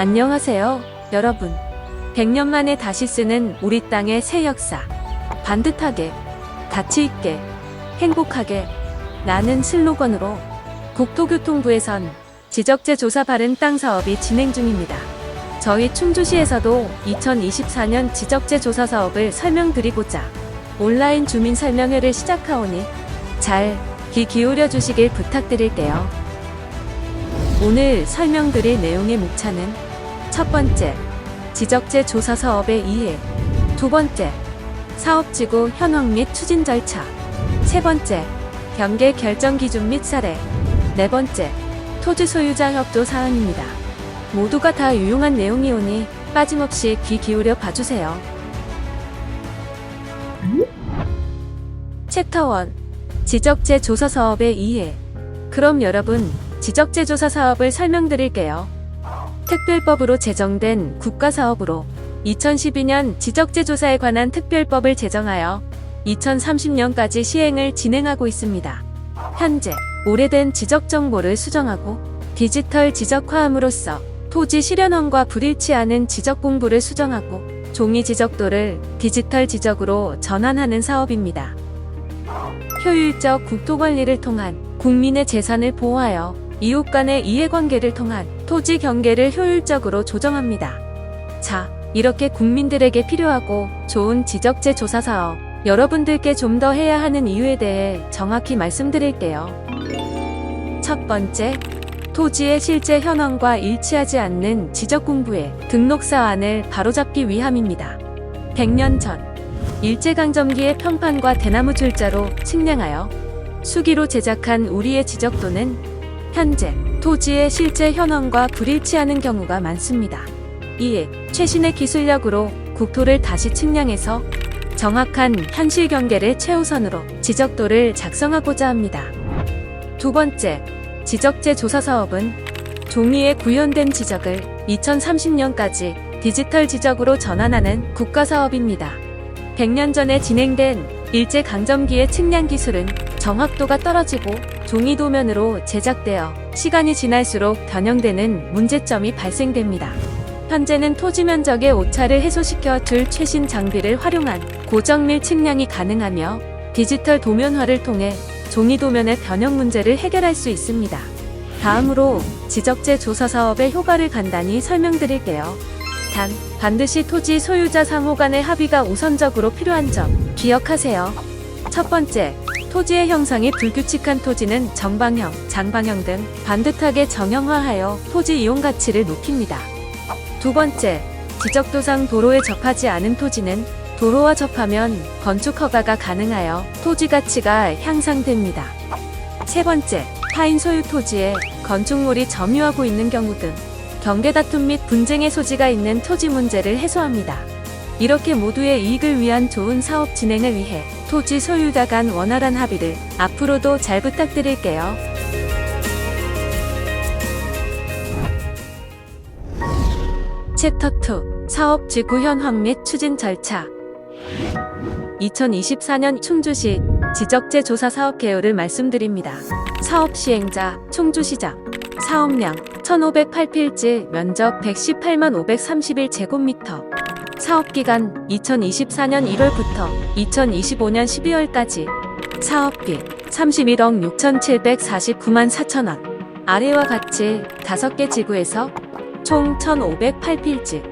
안녕하세요, 여러분. 100년 만에 다시 쓰는 우리 땅의 새 역사. 반듯하게, 가치있게, 행복하게 라는 슬로건으로 국토교통부에선 지적재 조사 바른 땅 사업이 진행 중입니다. 저희 충주시에서도 2024년 지적재 조사 사업을 설명드리고자 온라인 주민 설명회를 시작하오니 잘 귀 기울여 주시길 부탁드릴게요. 오늘 설명드릴 내용의 목차는 첫 번째, 지적재 조사 사업의 이해. 두 번째, 사업지구 현황 및 추진 절차. 세 번째, 경계 결정 기준 및 사례. 네 번째, 토지 소유자 협조 사항입니다. 모두가 다 유용한 내용이오니 빠짐없이 귀 기울여 봐주세요. 챕터 1. 지적재 조사 사업의 이해. 그럼 여러분, 지적재 조사 사업을 설명드릴게요. 특별법으로 제정된 국가사업으로 2012년 지적재 조사에 관한 특별법을 제정하여 2030년까지 시행을 진행하고 있습니다. 현재 오래된 지적 정보를 수정하고 디지털 지적화함으로써 토지 실현원과 불일치하는 지적 공부를 수정하고 종이 지적도를 디지털 지적으로 전환하는 사업입니다. 효율적 국토 관리를 통한 국민의 재산을 보호하여 이웃 간의 이해관계를 통한 토지 경계를 효율적으로 조정합니다. 자, 이렇게 국민들에게 필요하고 좋은 지적재 조사 사업, 여러분들께 좀 더 해야 하는 이유에 대해 정확히 말씀드릴게요. 첫 번째, 토지의 실제 현황과 일치하지 않는 지적 공부의 등록 사안을 바로잡기 위함입니다. 100년 전 일제강점기의 평판과 대나무 줄자로 측량하여 수기로 제작한 우리의 지적도는 현재 토지의 실제 현황과 불일치하는 경우가 많습니다. 이에 최신의 기술력으로 국토를 다시 측량해서 정확한 현실 경계를 최우선으로 지적도를 작성하고자 합니다. 두 번째, 지적재 조사 사업은 종이에 구현된 지적을 2030년까지 디지털 지적으로 전환하는 국가사업입니다. 100년 전에 진행된 일제강점기의 측량 기술은 정확도가 떨어지고 종이 도면으로 제작되어 시간이 지날수록 변형되는 문제점이 발생됩니다. 현재는 토지 면적의 오차를 해소시켜 줄 최신 장비를 활용한 고정밀 측량이 가능하며 디지털 도면화를 통해 종이 도면의 변형 문제를 해결할 수 있습니다. 다음으로 지적재 조사 사업의 효과를 간단히 설명드릴게요. 단, 반드시 토지 소유자 상호 간의 합의가 우선적으로 필요한 점 기억하세요. 첫 번째, 토지의 형상이 불규칙한 토지는 정방형, 장방형 등 반듯하게 정형화하여 토지 이용 가치를 높입니다. 두 번째, 지적도상 도로에 접하지 않은 토지는 도로와 접하면 건축 허가가 가능하여 토지 가치가 향상됩니다. 세 번째, 타인 소유 토지에 건축물이 점유하고 있는 경우 등 경계 다툼 및 분쟁의 소지가 있는 토지 문제를 해소합니다. 이렇게 모두의 이익을 위한 좋은 사업 진행을 위해 토지 소유자 간 원활한 합의를 앞으로도 잘 부탁드릴게요. 챕터 2. 사업지구 현황 및 추진 절차. 2024년 충주시 지적재 조사 사업 개요를 말씀드립니다. 사업 시행자 충주시장. 사업량 1508필지, 면적 118만 531제곱미터. 사업기간 2024년 1월부터 2025년 12월까지. 사업비 31억 6,749만 4천원. 아래와 같이 5개 지구에서 총 1508필지,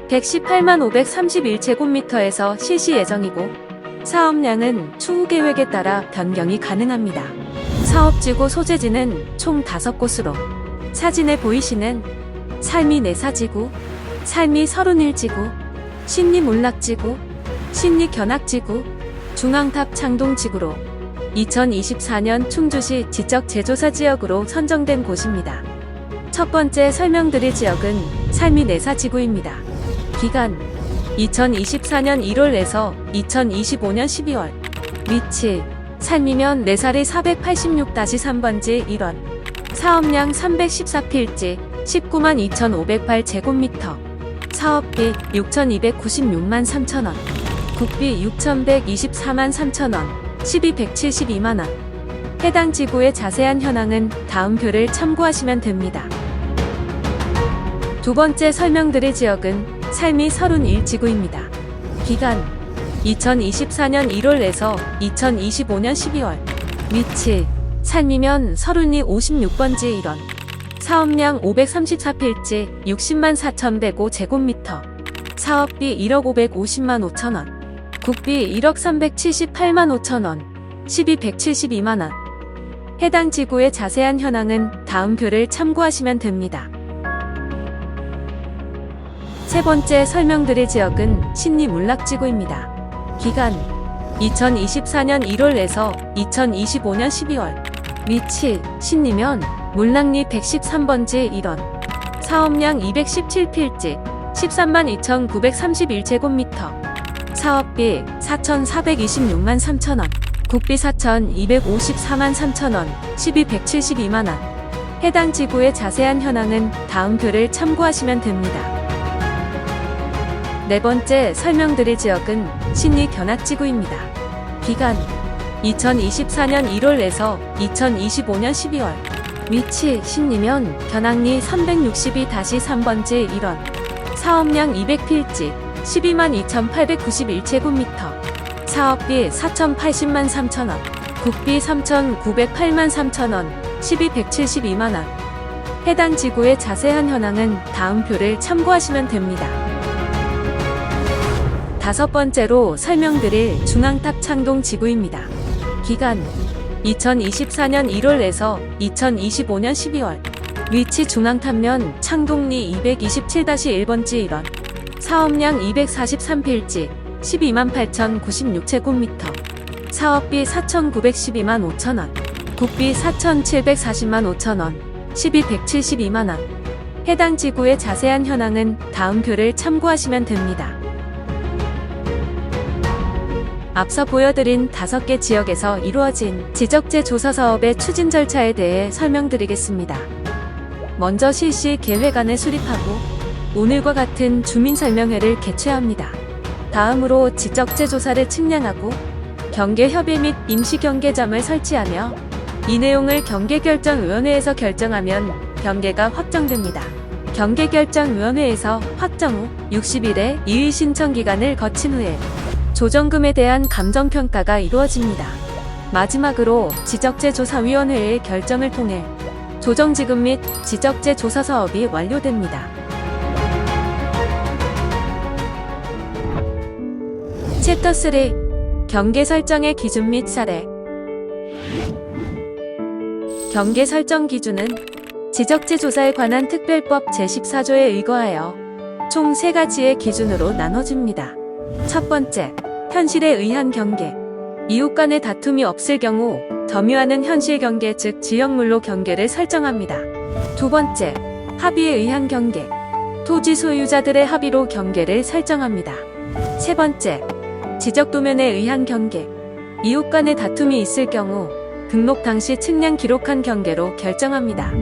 118만 531제곱미터에서 실시 예정이고 사업량은 추후 계획에 따라 변경이 가능합니다. 사업지구 소재지는 총 5곳으로 사진에 보이시는 삶이 내사지구, 삶이 31지구, 신리 몰락지구, 신리 견학지구, 중앙탑 창동지구로 2024년 충주시 지적 재조사 지역으로 선정된 곳입니다. 첫 번째 설명드릴 지역은 삶이 내사지구입니다. 기간 2024년 1월에서 2025년 12월. 위치 삶이면 4살이 486-3번지 1원. 사업량 314필지 19만 2,508제곱미터. 사업비 6,296만 3천원. 국비 6,124만 3천원. 12,172만원. 해당 지구의 자세한 현황은 다음 표를 참고하시면 됩니다. 두 번째 설명드릴 지역은 삶이 31지구입니다. 기간 2024년 1월에서 2025년 12월. 위치 삶이면 서른이 56번지 일원. 사업량 534필지 60만 4,105제곱미터. 사업비 1억 550만 5천원. 국비 1억 378만 5천원. 1,272만원. 해당 지구의 자세한 현황은 다음 표를 참고하시면 됩니다. 세 번째 설명드릴 지역은 신리 문락지구입니다. 기간 2024년 1월에서 2025년 12월. 위치 신리면 문락리 113번지 일원. 사업량 217필지 13만 2,931제곱미터. 사업비 4,426만 3천원. 국비 4,254만 3천원. 1,272만원. 해당 지구의 자세한 현황은 다음 표를 참고하시면 됩니다. 네 번째 설명드릴 지역은 신리 견학지구입니다. 기간 2024년 1월에서 2025년 12월. 위치 신리면 견학리 362-3번지 일원. 사업량 200필지 12만 2,891제곱미터. 사업비 4,080만 3천원. 국비 3,908만 3천원. 1,272만원. 해당 지구의 자세한 현황은 다음 표를 참고하시면 됩니다. 다섯 번째로 설명드릴 중앙탑 창동 지구입니다. 기간 2024년 1월에서 2025년 12월. 위치 중앙탑면 창동리 227-1번지 일원. 사업량 243필지 12만 8,096제곱미터. 사업비 4,912만 5천원. 국비 4,740만 5천원. 1,272만원. 해당 지구의 자세한 현황은 다음 표를 참고하시면 됩니다. 앞서 보여드린 5개 지역에서 이루어진 지적재 조사 사업의 추진 절차에 대해 설명드리겠습니다. 먼저 실시 계획안을 수립하고 오늘과 같은 주민설명회를 개최합니다. 다음으로 지적재 조사를 측량하고 경계협의 및 임시경계점을 설치하며 이 내용을 경계결정위원회에서 결정하면 경계가 확정됩니다. 경계결정위원회에서 확정 후 60일의 이의 신청 기간을 거친 후에 조정금에 대한 감정평가가 이루어집니다. 마지막으로 지적재조사위원회의 결정을 통해 조정지급 및 지적재 조사 사업이 완료됩니다. 챕터 3 경계 설정의 기준 및 사례. 경계 설정 기준은 지적재 조사에 관한 특별법 제14조에 의거하여 총 3가지의 기준으로 나눠집니다. 첫 번째, 현실에 의한 경계. 이웃 간의 다툼이 없을 경우 점유하는 현실 경계 즉 지역물로 경계를 설정합니다. 두 번째, 합의에 의한 경계. 토지 소유자들의 합의로 경계를 설정합니다. 세 번째, 지적 도면에 의한 경계. 이웃 간의 다툼이 있을 경우 등록 당시 측량 기록한 경계로 결정합니다.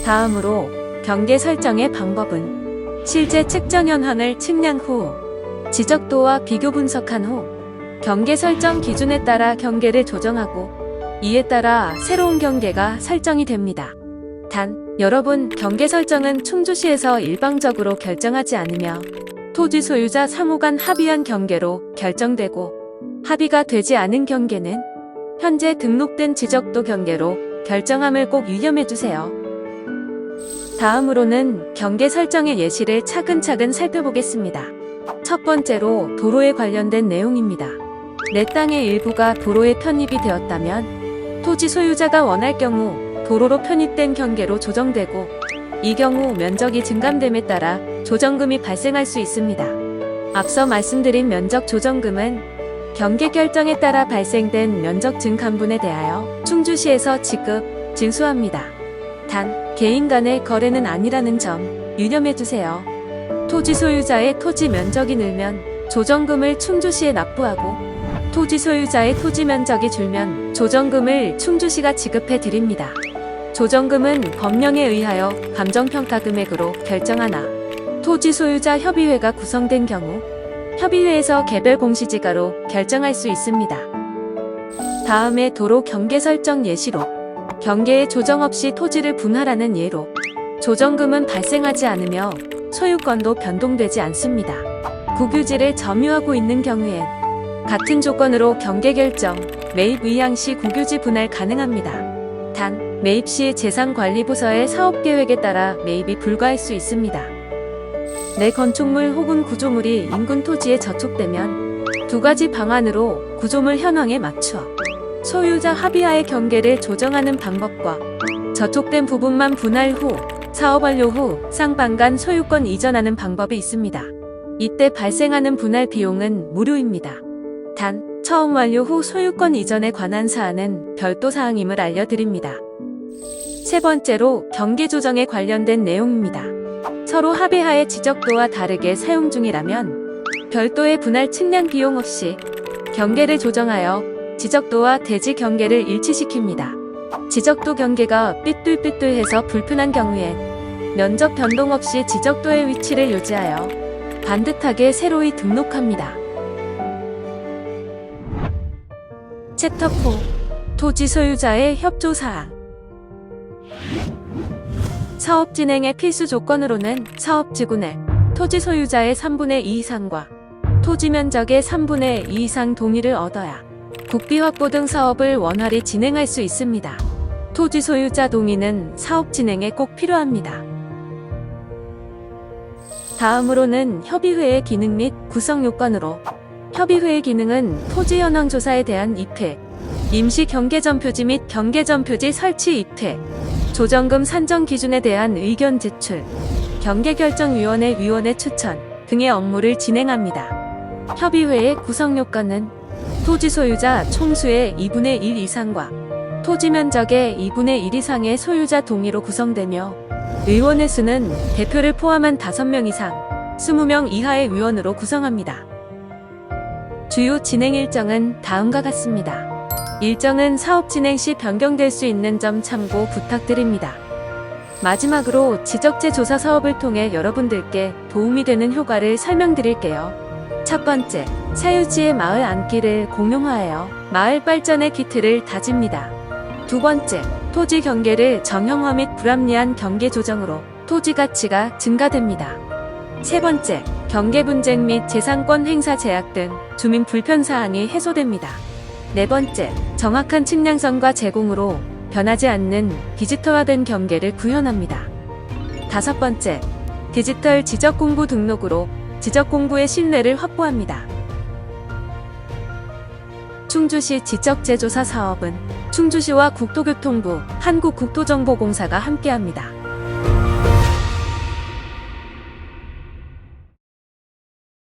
다음으로 경계 설정의 방법은 실제 측정 현황을 측량 후 지적도와 비교 분석한 후 경계 설정 기준에 따라 경계를 조정하고 이에 따라 새로운 경계가 설정이 됩니다. 단, 여러분 경계 설정은 충주시에서 일방적으로 결정하지 않으며 토지 소유자 상호 간 합의한 경계로 결정되고 합의가 되지 않은 경계는 현재 등록된 지적도 경계로 결정함을 꼭 유념해주세요. 다음으로는 경계 설정의 예시를 차근차근 살펴보겠습니다. 첫 번째로 도로에 관련된 내용입니다. 내 땅의 일부가 도로에 편입이 되었다면 토지 소유자가 원할 경우 도로로 편입된 경계로 조정되고 이 경우 면적이 증감됨에 따라 조정금이 발생할 수 있습니다. 앞서 말씀드린 면적 조정금은 경계 결정에 따라 발생된 면적 증감분에 대하여 충주시에서 지급, 징수합니다. 단, 개인 간의 거래는 아니라는 점 유념해주세요. 토지 소유자의 토지 면적이 늘면 조정금을 충주시에 납부하고 토지 소유자의 토지 면적이 줄면 조정금을 충주시가 지급해 드립니다. 조정금은 법령에 의하여 감정평가 금액으로 결정하나 토지 소유자 협의회가 구성된 경우 협의회에서 개별 공시지가로 결정할 수 있습니다. 다음에 도로 경계 설정 예시로 경계에 조정 없이 토지를 분할하는 예로 조정금은 발생하지 않으며 소유권도 변동되지 않습니다. 국유지를 점유하고 있는 경우엔 같은 조건으로 경계 결정, 매입 의향 시 국유지 분할 가능합니다. 단, 매입 시 재산관리부서의 사업계획에 따라 매입이 불가할 수 있습니다. 내 건축물 혹은 구조물이 인근 토지에 저촉되면 두 가지 방안으로 구조물 현황에 맞춰 소유자 합의하에 경계를 조정하는 방법과 저촉된 부분만 분할 후 사업 완료 후 쌍방간 소유권 이전하는 방법이 있습니다. 이때 발생하는 분할 비용은 무료입니다. 단, 처음 완료 후 소유권 이전에 관한 사안은 별도 사항임을 알려드립니다. 세 번째로 경계 조정에 관련된 내용입니다. 서로 합의하에 지적도와 다르게 사용 중이라면 별도의 분할 측량 비용 없이 경계를 조정하여 지적도와 대지 경계를 일치시킵니다. 지적도 경계가 삐뚤삐뚤해서 불편한 경우엔 면적 변동 없이 지적도의 위치를 유지하여 반듯하게 새로이 등록합니다. 챕터 4. 토지 소유자의 협조 사항. 사업 진행의 필수 조건으로는 사업지구내 토지 소유자의 3분의 2 이상과 토지 면적의 3분의 2 이상 동의를 얻어야 국비 확보 등 사업을 원활히 진행할 수 있습니다. 토지 소유자 동의는 사업 진행에 꼭 필요합니다. 다음으로는 협의회의 기능 및 구성 요건으로 협의회의 기능은 토지 현황 조사에 대한 입회, 임시 경계점 표지 및 경계점 표지 설치 입회, 조정금 산정 기준에 대한 의견 제출, 경계결정위원회 위원회 추천 등의 업무를 진행합니다. 협의회의 구성 요건은 토지 소유자 총수의 2분의 1 이상과 토지 면적의 2분의 1 이상의 소유자 동의로 구성되며 의원의 수는 대표를 포함한 5명 이상, 20명 이하의 위원으로 구성합니다. 주요 진행 일정은 다음과 같습니다. 일정은 사업 진행 시 변경될 수 있는 점 참고 부탁드립니다. 마지막으로 지적재 조사 사업을 통해 여러분들께 도움이 되는 효과를 설명드릴게요. 첫 번째, 사유지의 마을 안기를 공용화하여 마을 발전의 기틀을 다집니다. 두 번째, 토지 경계를 정형화 및 불합리한 경계 조정으로 토지 가치가 증가됩니다. 세 번째, 경계 분쟁 및 재산권 행사 제약 등 주민 불편 사항이 해소됩니다. 네 번째, 정확한 측량선과 제공으로 변하지 않는 디지털화된 경계를 구현합니다. 다섯 번째, 디지털 지적공부 등록으로 지적공부의 신뢰를 확보합니다. 충주시 지적재조사 사업은 충주시와 국토교통부, 한국국토정보공사가 함께합니다.